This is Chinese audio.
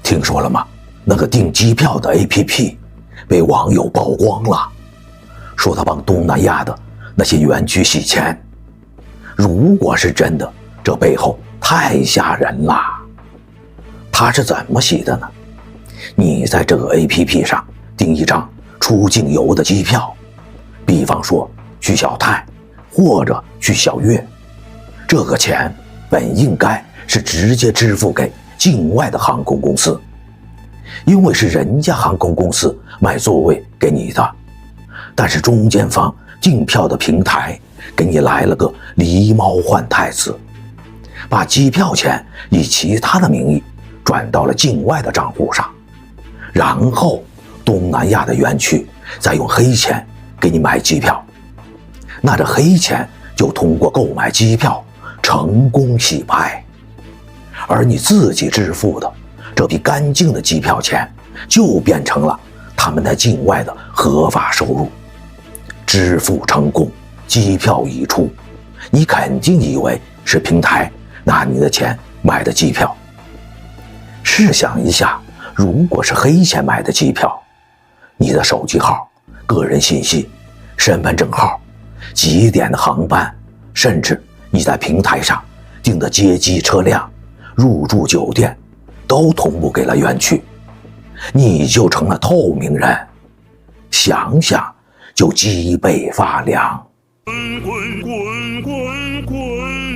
听说了吗？那个订机票的 APP 被网友曝光了，说他帮东南亚的那些园区洗钱。如果是真的，这背后太吓人了。他是怎么洗的呢？你在这个 APP 上订一张出境游的机票，比方说去小泰或者去小悦，这个钱本应该是直接支付给境外的航空公司，因为是人家航空公司卖座位给你的，但是中间方订票的平台给你来了个狸猫换太子，把机票钱以其他的名义转到了境外的账户上，然后东南亚的园区再用黑钱给你买机票，那这黑钱就通过购买机票成功洗白，而你自己支付的这笔干净的机票钱就变成了他们在境外的合法收入。支付成功，机票已出，你肯定以为是平台拿你的钱买的机票。试想一下，如果是黑钱买的机票，你的手机号、个人信息、身份证号、几点的航班，甚至你在平台上订的接机车辆、入住酒店都同步给了园区，你就成了透明人。想想就脊背发凉。滚滚滚滚滚。